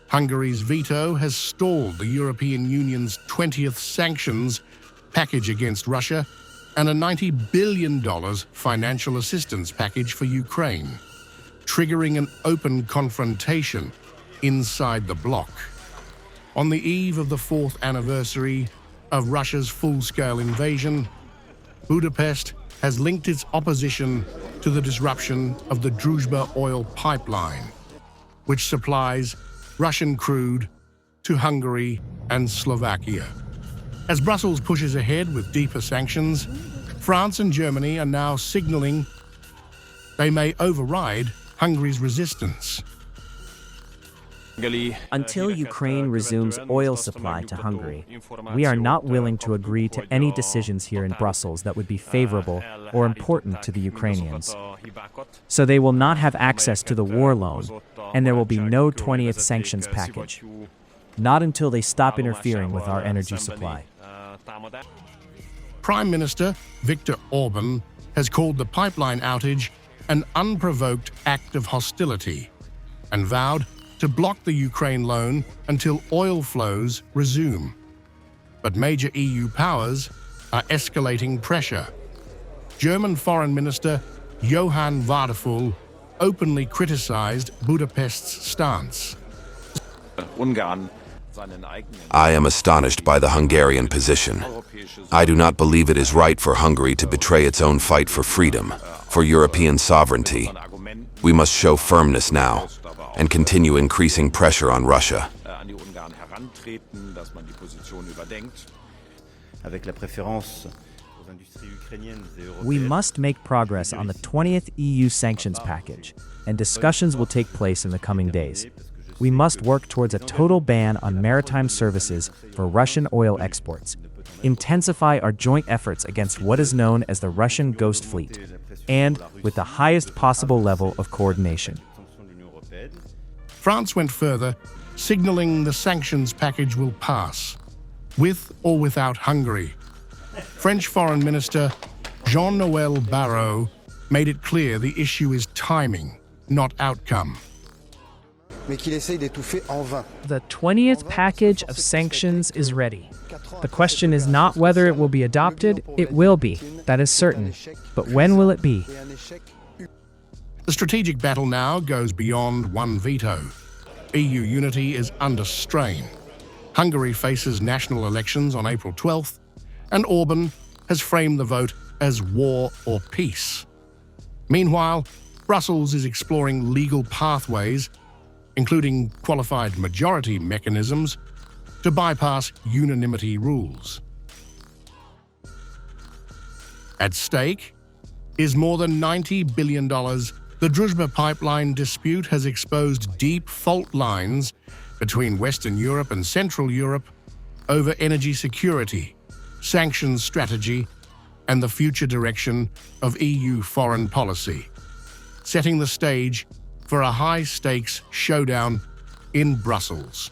Hungary's veto has stalled the European Union's 20th sanctions package against Russia and a $90 billion financial assistance package for Ukraine, triggering an open confrontation inside the bloc. On the eve of the 4th anniversary of Russia's full-scale invasion, Budapest has linked its opposition to the disruption of the Druzhba oil pipeline, which supplies Russian crude to Hungary and Slovakia. As Brussels pushes ahead with deeper sanctions, France and Germany are now signaling they may override Hungary's resistance. Until Ukraine resumes oil supply to Hungary, we are not willing to agree to any decisions here in Brussels that would be favorable or important to the Ukrainians. So they will not have access to the war loan, and there will be no 20th sanctions package. Not until they stop interfering with our energy supply. Prime Minister Viktor Orban has called the pipeline outage an unprovoked act of hostility and vowed to block the Ukraine loan until oil flows resume. But major EU powers are escalating pressure. German Foreign Minister Johann Wadephul openly criticized Budapest's stance. I am astonished by the Hungarian position. I do not believe it is right for Hungary to betray its own fight for freedom, for European sovereignty. We must show firmness now and continue increasing pressure on Russia. We must make progress on the 20th EU sanctions package, and discussions will take place in the coming days. We must work towards a total ban on maritime services for Russian oil exports, intensify our joint efforts against what is known as the Russian Ghost Fleet, and with the highest possible level of coordination. France went further, signaling the sanctions package will pass, with or without Hungary. French Foreign Minister Jean-Noël Barrot made it clear the issue is timing, not outcome. The 20th package of sanctions is ready. The question is not whether it will be adopted, it will be, that is certain. But when will it be? The strategic battle now goes beyond one veto. EU unity is under strain. Hungary faces national elections on April 12th, and Orban has framed the vote as war or peace. Meanwhile, Brussels is exploring legal pathways, including qualified majority mechanisms, to bypass unanimity rules. At stake is more than $90 billion. The Druzhba pipeline dispute has exposed deep fault lines between Western Europe and Central Europe over energy security, sanctions strategy, and the future direction of EU foreign policy, setting the stage for a high-stakes showdown in Brussels.